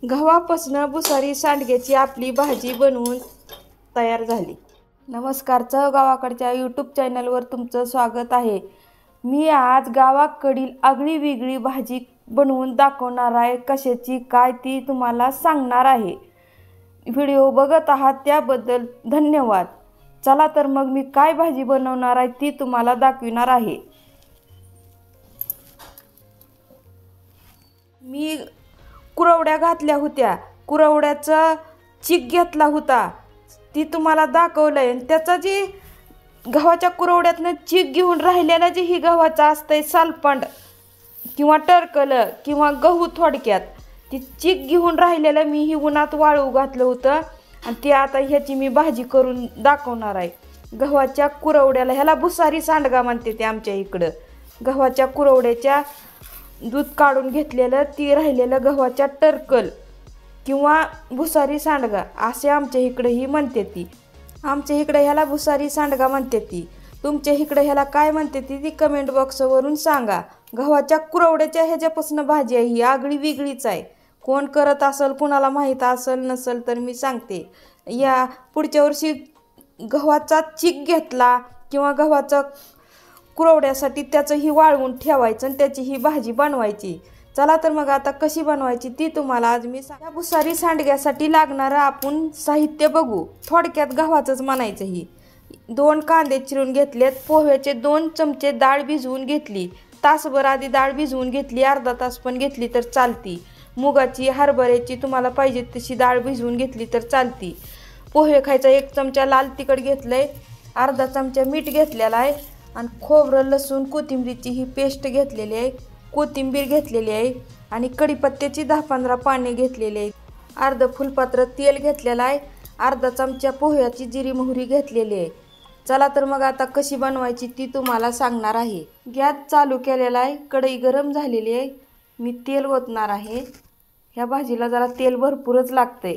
गव्हापासून भुसारी सांडग्याची आपली भाजी बनवून तयार झाली। नमस्कार, गावाकडच्या यूट्यूब चॅनलवर तुमचं स्वागत आहे। मी आज गावाकडील आगळी वेगळी भाजी बनवून दाखवणार आहे। कशाची काय ती तुम्हाला सांगणार आहे। व्हिडिओ बघत आहात त्याबद्दल धन्यवाद। चला तर मग मी काय भाजी बनवणार आहे ती तुम्हाला दाखवणार आहे। मी कुरवड्या घातल्या होत्या, कुरवड्याचा चीक घेतला होता, ती तुम्हाला दाखवलंय। त्याचा जी गव्हाच्या कुरवड्यातनं चीक घेऊन राहिलेला जे ही गव्हाचा असतंय सालपंड किंवा टरकल किंवा गहू, थोडक्यात ती चीक घेऊन राहिलेलं मी ही उन्हात वाळू घातलं होतं आणि ती आता ह्याची मी भाजी करून दाखवणार आहे। गव्हाच्या कुरवड्याला ह्याला भुसारी सांडगा म्हणते ते आमच्या इकडं। गव्हाच्या कुरवड्याच्या दूध काढून घेतलेलं ती राहिलेलं गव्हाच्या टरकल किंवा भुसारी सांडगा असे आमच्या इकडे ही म्हणते ती। आमच्या इकडे ह्याला भुसारी सांडगा म्हणते ती। तुमच्या इकडे ह्याला काय म्हणते ती कमेंट बॉक्सवरून सांगा। गव्हाच्या कुरवड्याच्या ह्याच्यापासून भाजी आहे ही आगळी वेगळीच आहे। कोण करत असेल, कुणाला माहीत असेल नसेल तर मी सांगते। या पुढच्या वर्षी गव्हाचा चीक घेतला किंवा गव्हाचा कुरवड्यासाठी त्याचं ही वाळवून ठेवायचं आणि त्याची ही भाजी बनवायची। चला तर मग आता कशी बनवायची ती तुम्हाला आज मी या भुसारी सांडग्यासाठी लागणारं आपण साहित्य बघू। थोडक्यात गव्हाचंच म्हणायचं ही। 2 कांदे चिरून घेतलेत, पोह्याचे 2 चमचे डाळ भिजवून घेतली, तासभर आधी डाळ भिजवून घेतली, अर्धा तास पण घेतली तर चालती। मुगाची, हरभऱ्याची तुम्हाला पाहिजे तशी डाळ भिजवून घेतली तर चालती। पोहे खायचा 1 चमचा लाल तिखट घेतलंय, अर्धा चमचा मीठ घेतलेला आहे आणि खोबरं, लसूण, कोथिंबीरची ही पेस्ट घेतलेली आहे, कोथिंबीर घेतलेली आहे आणि कढीपत्त्याची 10-15 पाने घेतलेली आहे, अर्ध फुलपात्र तेल घेतलेलं आहे, अर्धा चमचा पोह्याची जिरी मोहरी घेतलेली आहे। चला तर मग आता कशी बनवायची ती तुम्हाला सांगणार आहे। गॅस चालू केलेला आहे, कढई गरम झालेली आहे, मी तेल ओतणार आहे। ह्या भाजीला जरा तेल भरपूरच लागतंय।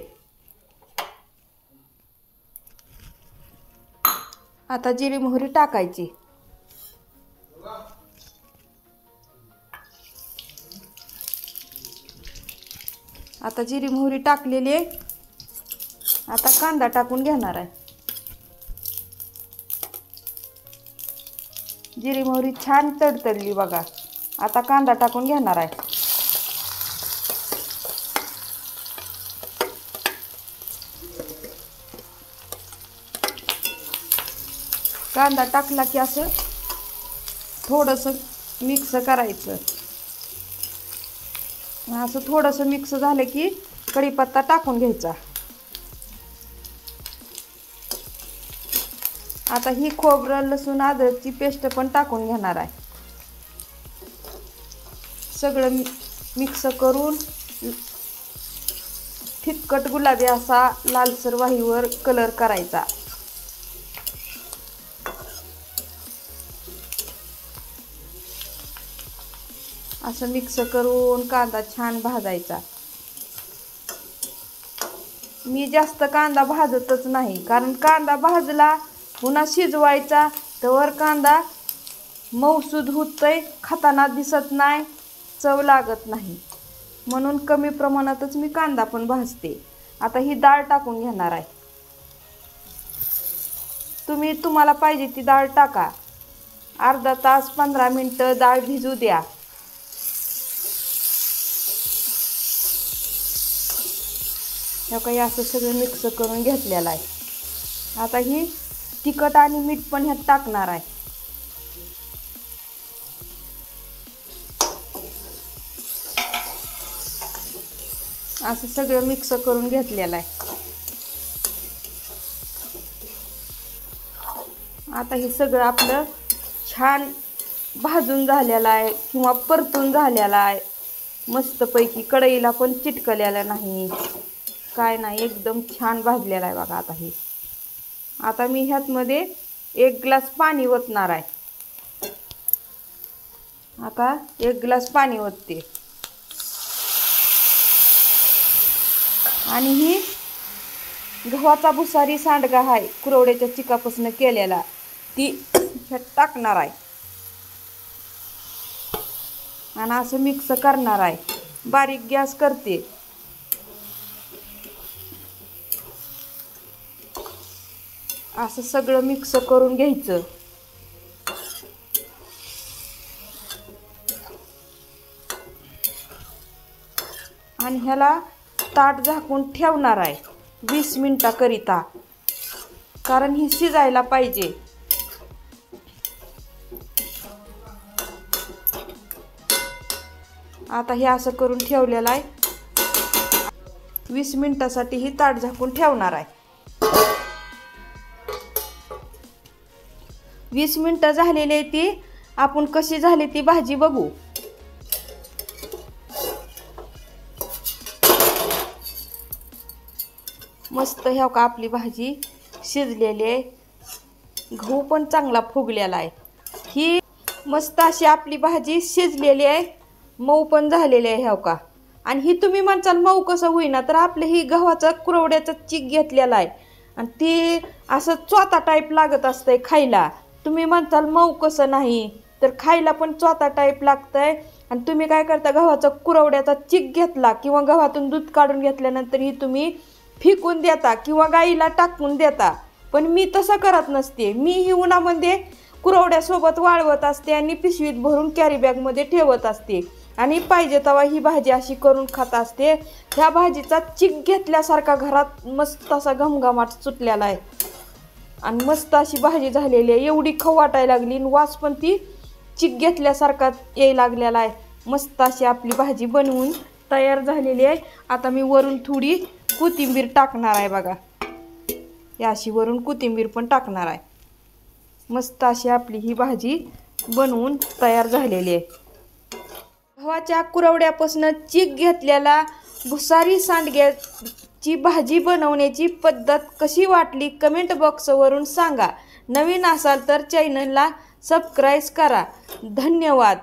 आता जिरी मोहरी टाकायची। आता जिरी मोहरी टाकलेली आहे, आता कांदा टाकून घेणार आहे। जिरी मोहरी छान तडतडली बघा, आता कांदा टाकून घेणार आहे। कांदा टाकला की असं थोडंसं मिक्स करायचं। असं थोडंसं मिक्स झालं की कढीपत्ता टाकून घ्यायचा। आता ही खोबरं, लसूण, अद्रकची पेस्ट पण टाकून घेणार आहे। सगळं मिक्स करून फिक्कट गुलाबी असा लालसर वाहीवर कलर करायचा। असं मिक्स करून कांदा छान भाजायचा। मी जास्त कांदा भाजतच नाही, कारण कांदा भाजला पुन्हा शिजवायचा तर कांदा मऊसूद होतोय, खाताना दिसत नाही, चव लागत नाही, म्हणून कमी प्रमाणातच मी कांदा पण भाजते। आता ही डाळ टाकून घेणार आहे। तुम्हाला पाहिजे ती डाळ टाका। अर्धा तास 15 मिनिटं डाळ भिजू द्या। काही असं सगळं मिक्स करून घेतलेलं आहे। आता ही तिखट आणि मीठ पण ह्यात टाकणार आहे। असं सगळं मिक्स करून घेतलेलं आहे। आता हे सगळं आपलं छान भाजून झालेलं आहे किंवा परतून झालेलं आहे मस्तपैकी। कढईला पण चिटकलेलं नाही, काय नाही, एकदम छान भाजलेला आहे बघा। आता मी ह्यातमध्ये 1 ग्लास पाणी ओतणार आहे। आता 1 ग्लास पाणी ओतते आणि ही गव्हाचा भुसारी सांडगा आहे कुरवड्याच्या चिकापासून केलेला, ती ह्यात टाकणार आहे आणि असं मिक्स करणार आहे। बारीक गॅस करते असं सगळं मिक्स करून घ्यायचं. आणि ह्याला ताट झाकून ठेवणार आहे 20 मिनिटाकरिता, कारण ही शिजायला पाहिजे. आता हे असं करून ठेवलेलं आहे. 20 मिनिटासाठी ही ताट झाकून ठेवणार आहे. 20 मिनिटं झालेली आहे ती. आपण कशी झाली ती भाजी बघू. मस्त ह्या का आपली भाजी शिजलेली आहे. गहू पण चांगला फुगलेला आहे. ही मस्त अशी आपली भाजी शिजलेली आहे, मऊ पण झालेली आहे ह्या का. आणि ही तुम्ही म्हणसाल मऊ कसं होईना, तर आपले ही गव्हाचा कुरवड्याचा चीक घेतलेला आहे आणि ती असं चोता टाईप लागत असतंय खायला. तुम्ही म्हणताल मऊ कसं नाही, तर खायला पण चोता टाईप लागतंय. आणि तुम्ही काय करता, गव्हाचा कुरवड्याचा चीक घेतला किंवा गव्हातून दूध काढून घेतल्यानंतर ही तुम्ही फेकून देता किंवा गाईला टाकून देता. पण मी तसं करत नसते. मी ही उन्हामध्ये कुरवड्यासोबत वाळवत असते आणि पिशवीत भरून कॅरी बॅगमध्ये ठेवत असते आणि पाहिजे तेव्हा ही भाजी अशी करून खात असते. ह्या भाजीचा चीक घेतल्यासारखा घरात मस्त असा घमघमाट सुटलेला आहे आणि मस्त अशी भाजी झालेली आहे. एवढी खाऊ वाटायला लागली आणि वास पण ती चीक घेतल्यासारखा यायला लागलेला आहे. मस्त अशी आपली भाजी बनवून तयार झालेली आहे. आता मी वरून थोडी कोथिंबीर टाकणार आहे बघा. या अशी वरून कोथिंबीर पण टाकणार आहे. मस्त अशी आपली ही भाजी बनवून तयार झालेली आहे. गव्हाच्या कुरवड्यापासून चीक घेतलेला भुसारी सांडग्याची भाजी बनवण्याची पद्धत कशी वाटली कमेंट बॉक्सवरून सांगा. नवीन असाल तर चॅनलला सबस्क्राईब करा. धन्यवाद.